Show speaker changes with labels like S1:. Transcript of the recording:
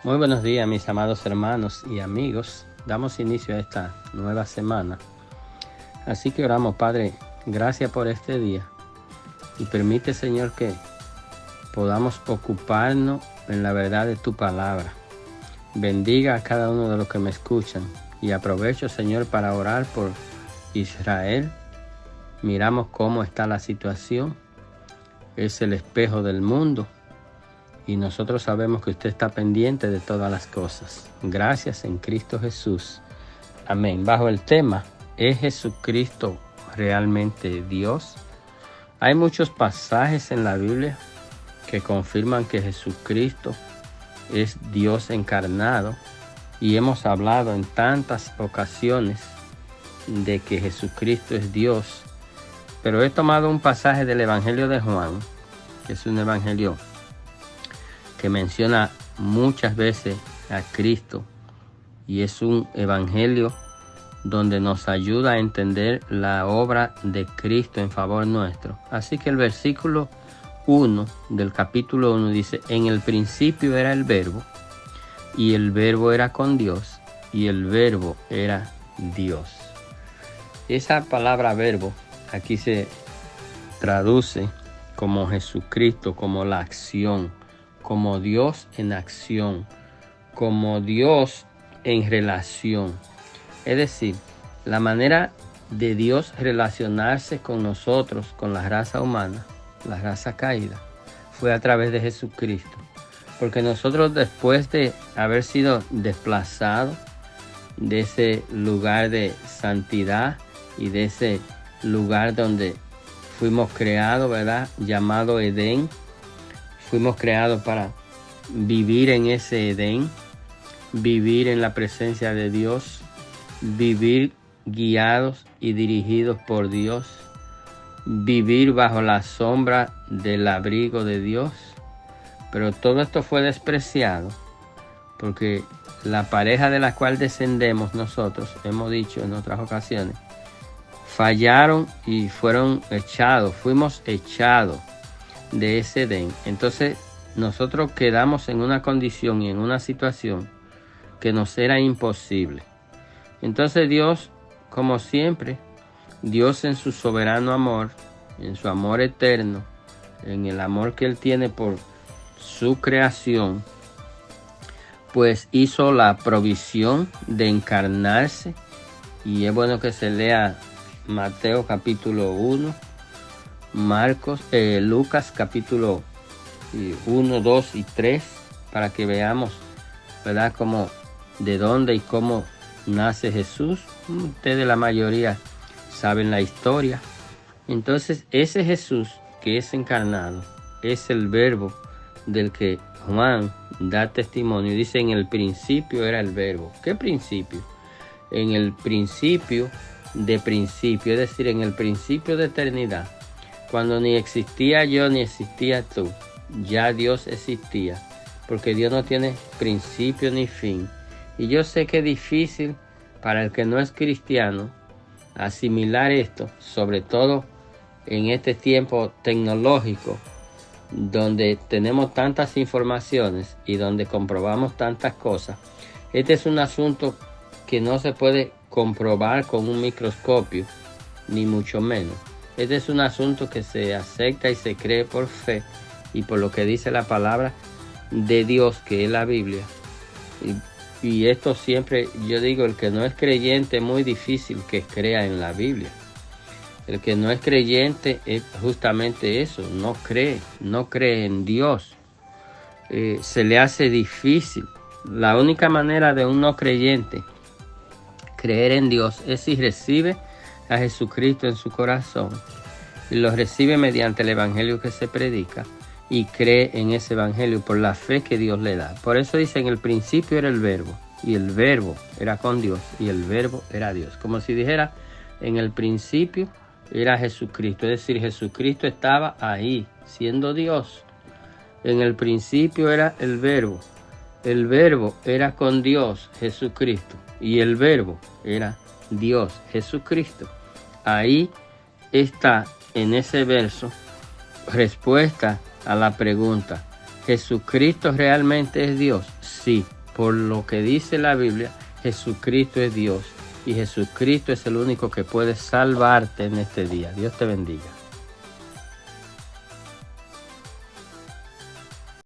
S1: Muy buenos días, mis amados hermanos y amigos. Damos inicio a esta nueva semana. Así que oramos, Padre, gracias por este día. Y permite, Señor, que podamos ocuparnos en la verdad de tu palabra. Bendiga a cada uno de los que me escuchan. Y aprovecho, Señor, para orar por Israel. Miramos cómo está la situación. Es el espejo del mundo. Y nosotros sabemos que usted está pendiente de todas las cosas. Gracias en Cristo Jesús. Amén. Bajo el tema, ¿es Jesucristo realmente Dios? Hay muchos pasajes en la Biblia que confirman que Jesucristo es Dios encarnado. Y hemos hablado en tantas ocasiones de que Jesucristo es Dios. Pero he tomado un pasaje del Evangelio de Juan, que es un evangelio que menciona muchas veces a Cristo, y es un evangelio donde nos ayuda a entender la obra de Cristo en favor nuestro. Así que el versículo 1 del capítulo 1 dice: en el principio era el verbo, y el verbo era con Dios, y el verbo era Dios. Esa palabra verbo aquí se traduce como Jesucristo, como la acción, como Dios en acción, como Dios en relación. Es decir, la manera de Dios relacionarse con nosotros, con la raza humana, la raza caída, fue a través de Jesucristo. Porque nosotros, después de haber sido desplazados de ese lugar de santidad y de ese lugar donde fuimos creados, ¿verdad?, llamado Edén, fuimos creados para vivir en ese Edén, vivir en la presencia de Dios, vivir guiados y dirigidos por Dios, vivir bajo la sombra del abrigo de Dios. Pero todo esto fue despreciado porque la pareja de la cual descendemos nosotros, hemos dicho en otras ocasiones, fallaron y fueron echados, fuimos echados de ese Edén. Entonces nosotros quedamos en una condición y en una situación que nos era imposible. Entonces Dios, como siempre, Dios en su soberano amor, en su amor eterno, en el amor que Él tiene por su creación, pues hizo la provisión de encarnarse. Y es bueno que se lea Mateo capítulo 1, Lucas capítulo 1, 2 y 3, para que veamos, ¿verdad?, cómo, de dónde y cómo nace Jesús. Ustedes, la mayoría, saben la historia. Entonces, ese Jesús que es encarnado es el verbo del que Juan da testimonio. Dice: en el principio era el verbo. ¿Qué principio? En el principio de principio, es decir, en el principio de eternidad. Cuando ni existía yo ni existía tú, ya Dios existía, porque Dios no tiene principio ni fin. Y yo sé que es difícil para el que no es cristiano asimilar esto, sobre todo en este tiempo tecnológico, donde tenemos tantas informaciones y donde comprobamos tantas cosas. Este es un asunto que no se puede comprobar con un microscopio, ni mucho menos. Este es un asunto que se acepta y se cree por fe y por lo que dice la palabra de Dios, que es la Biblia. Y esto siempre, yo digo, el que no es creyente es muy difícil que crea en la Biblia. El que no es creyente es justamente eso, no cree en Dios. Se le hace difícil. La única manera de un no creyente creer en Dios es si recibe a Jesucristo en su corazón y lo recibe mediante el evangelio que se predica y cree en ese evangelio por la fe que Dios le da. Por eso dice: en el principio era el verbo, y el verbo era con Dios, y el verbo era Dios. Como si dijera: en el principio era Jesucristo, es decir, Jesucristo estaba ahí siendo Dios. En el principio era el verbo era con Dios, Jesucristo, y el verbo era Dios, Jesucristo. Ahí está, en ese verso, respuesta a la pregunta: ¿Jesucristo realmente es Dios? Sí, por lo que dice la Biblia, Jesucristo es Dios y Jesucristo es el único que puede salvarte en este día. Dios te bendiga.